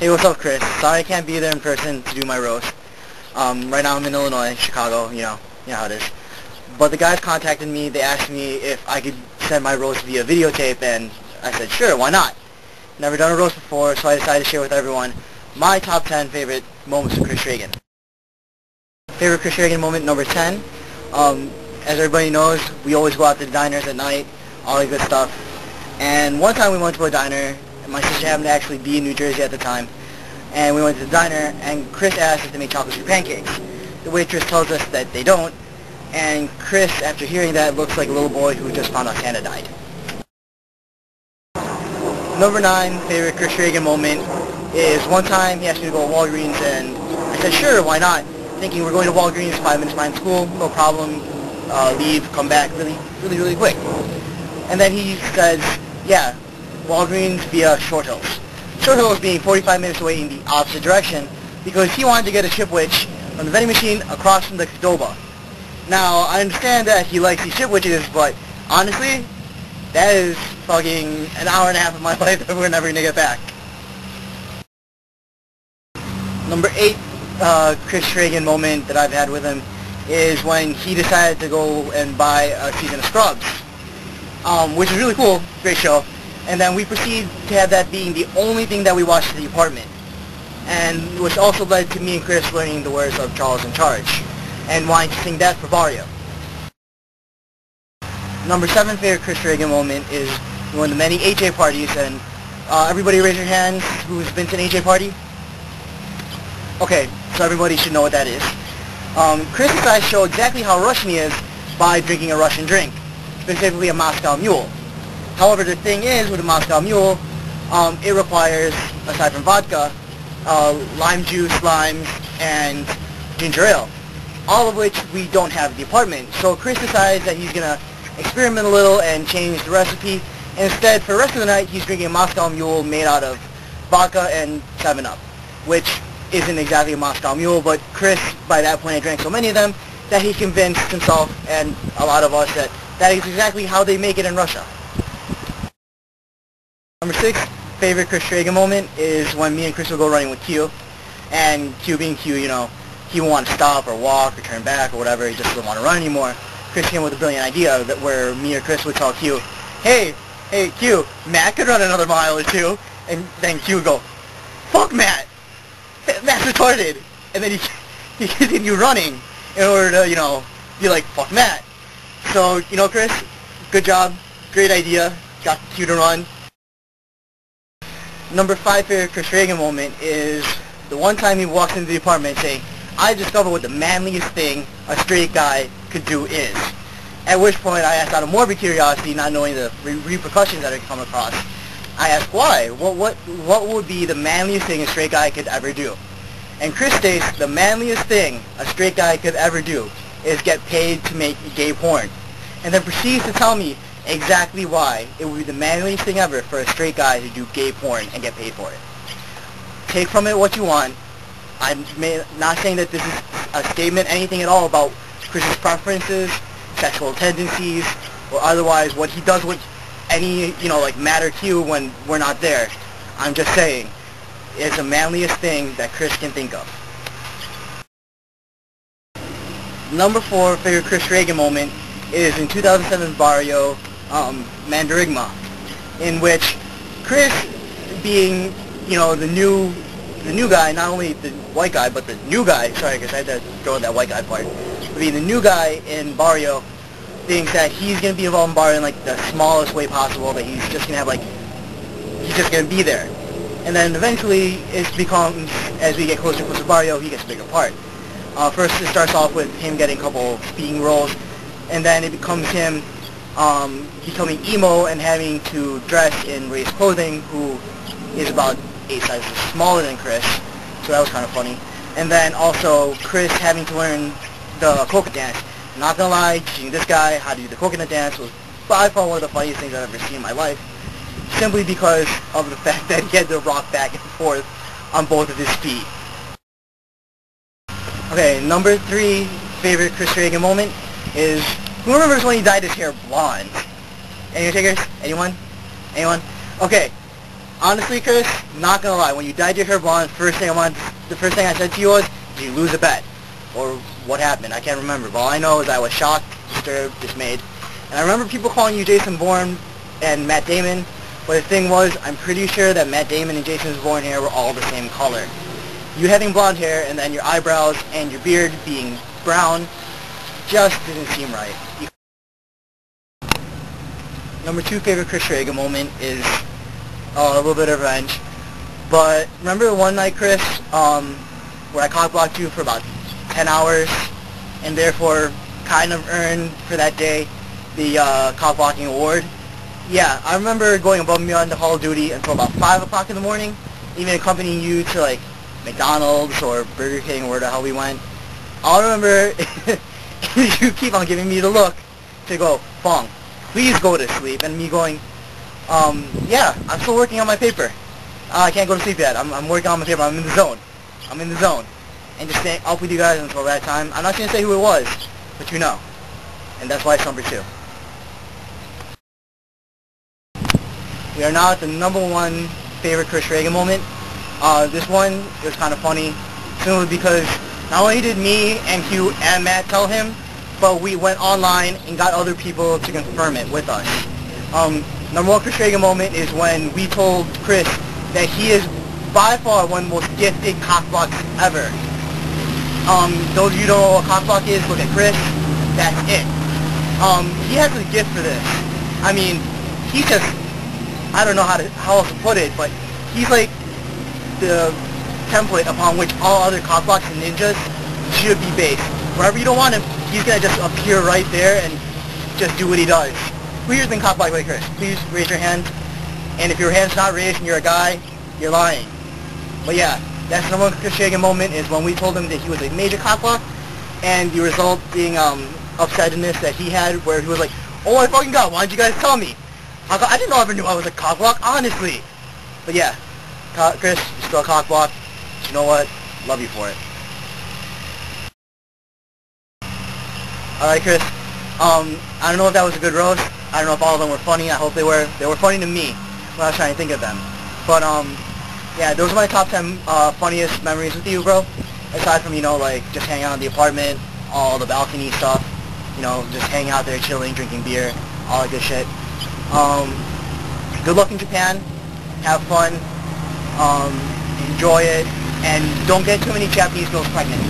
Hey, what's up, Chris? Sorry I can't be there in person to do my roast. Right now I'm in Illinois, Chicago, you know how it is. But the guys contacted me, they asked me if I could send my roast via videotape, and I said, sure, why not? Never done a roast before, so I decided to share with everyone my top 10 favorite moments of Chris Shragan. Favorite Chris Shragan moment number 10. As everybody knows, we always go out to the diners at night, all that good stuff. And one time we went to a diner, and my sister happened to actually be in New Jersey at the time, and we went to the diner, and Chris asked if they make chocolate chip pancakes. The waitress tells us that they don't, and Chris, after hearing that, looks like a little boy who just found out Santa died. Number 9 favorite Chris Shragan moment is one time he asked me to go to Walgreens, and I said, sure, why not? Thinking we're going to Walgreens 5 minutes behind school, no problem, leave, come back really quick. And then he says, yeah, Walgreens via Short Hills. Short Hills being 45 minutes away in the opposite direction because he wanted to get a chipwich from the vending machine across from the Qdoba. Now, I understand that he likes these chipwiches, but honestly, that is fucking an hour and a half of my life that we're never going to get back. Number 8 Chris Shragan moment that I've had with him is when he decided to go and buy a season of Scrubs, which is really cool, great show. And then we proceed to have that being the only thing that we watched at the apartment, and which also led to me and Chris learning the words of Charles in Charge and wanting to sing that for Barrio. Number 7 favorite Chris Shragan moment is one of the many AJ parties, and everybody raise your hands who's been to an AJ party. Okay, so everybody should know what that is. Chris and I show exactly how Russian he is by drinking a Russian drink, specifically a Moscow Mule. However, the thing is, with a Moscow Mule, it requires, aside from vodka, lime juice, limes, and ginger ale, all of which we don't have at the apartment. So Chris decides that he's going to experiment a little and change the recipe. And instead, for the rest of the night, he's drinking a Moscow Mule made out of vodka and 7-Up, which isn't exactly a Moscow Mule, but Chris, by that point, had drank so many of them that he convinced himself and a lot of us that that is exactly how they make it in Russia. Number 6 favorite Chris Shragan moment is when me and Chris will go running with Q, and Q being Q, you know, he won't want to stop or walk or turn back or whatever, he just doesn't want to run anymore. Chris came with a brilliant idea that where me or Chris would tell Q, hey Q, Matt could run another mile or two, and then Q would go, fuck Matt, Matt's retarded, and then he continued running in order to, you know, be like, fuck Matt. So, you know, Chris, good job, great idea, got Q to run. Number 5 favorite Chris Shragan moment is the one time he walks into the apartment saying, I discovered what the manliest thing a straight guy could do is. At which point I asked out of morbid curiosity, not knowing the repercussions that it come across, I asked why. What would be the manliest thing a straight guy could ever do? And Chris states the manliest thing a straight guy could ever do is get paid to make gay porn. And then proceeds to tell me exactly why it would be the manliest thing ever for a straight guy to do gay porn and get paid for it. Take from it what you want. I'm not saying that this is a statement, anything at all about Chris's preferences, sexual tendencies, or otherwise what he does with any, you know, like Matt or Q when we're not there. I'm just saying, it's the manliest thing that Chris can think of. Number 4 favorite Chris Shragan moment is in 2007 Barrio, Mandarigma, in which Chris, being, you know, the new guy, not only the white guy, but the new guy, sorry, because I had to throw in that white guy part, but being the new guy in Barrio, thinks that he's going to be involved in Barrio in, like, the smallest way possible, that he's just going to have, like, he's just going to be there. And then eventually, it becomes, as we get closer and closer to Barrio, he gets a bigger part. First, it starts off with him getting a couple speaking roles, and then it becomes him becoming emo and having to dress in raised clothing, who is about 8 sizes smaller than Chris, so that was kind of funny. And then also Chris having to learn the coconut dance. I'm not gonna lie, teaching this guy how to do the coconut dance was by far one of the funniest things I've ever seen in my life, simply because of the fact that he had to rock back and forth on both of his feet. Okay, number 3 favorite Chris Shragan moment is, who remembers when he dyed his hair blonde? Any takers? Anyone? Okay. Honestly, Chris, not gonna lie, when you dyed your hair blonde, the first thing I said to you was, did you lose a bet? Or what happened? I can't remember. But all I know is I was shocked, disturbed, dismayed. And I remember people calling you Jason Bourne and Matt Damon, but the thing was, I'm pretty sure that Matt Damon and Jason Bourne hair were all the same color. You having blonde hair and then your eyebrows and your beard being brown just didn't seem right. Number 2 favorite Chris SHRAGIN moment is a little bit of revenge. But remember one night, Chris, where I cock-blocked you for about 10 hours and therefore kind of earned for that day the cock-blocking award? Yeah, I remember going above and beyond the Call of Duty until about 5 o'clock in the morning, even accompanying you to like McDonald's or Burger King or where the hell we went. I'll remember you keep on giving me the look to go, Fong, please go to sleep, and me going, yeah, I'm still working on my paper. I can't go to sleep yet. I'm working on my paper. I'm in the zone. I'm in the zone. And just staying up with you guys until that time. I'm not going to say who it was, but you know. And that's why it's number 2. We are now at the number 1 favorite Chris SHRAGIN moment. This one was kind of funny, simply because not only did me and Hugh and Matt tell him, but we went online and got other people to confirm it with us. Number 1 Chris SHRAGIN moment is when we told Chris that he is by far one of the most gifted cockblocks ever. Those of you who don't know what cockblock is, look at Chris. That's it. He has a gift for this. I mean, he's just, I don't know how else to put it, but he's like the template upon which all other cockblocks and ninjas should be based. Wherever you don't want him, he's gonna just appear right there and just do what he does. Who here has been cockblocked by Chris? Please raise your hand. And if your hand's not raised and you're a guy, you're lying. But yeah, that's the number 1 Chris SHRAGIN moment, is when we told him that he was a major cockblock, and the result being upsetness that he had, where he was like, oh my fucking god, why didn't you guys tell me? I didn't know I ever knew I was a cockblock, honestly. But yeah, Chris, you're still a cockblock. But you know what? Love you for it. Alright, Chris. I don't know if that was a good roast. I don't know if all of them were funny. I hope they were. They were funny to me when I was trying to think of them. But, yeah, those are my top 10 funniest memories with you, bro. Aside from, you know, like, just hanging out in the apartment, all the balcony stuff, you know, just hanging out there, chilling, drinking beer, all that good shit. Good luck in Japan. Have fun. Enjoy it. And don't get too many Japanese girls pregnant.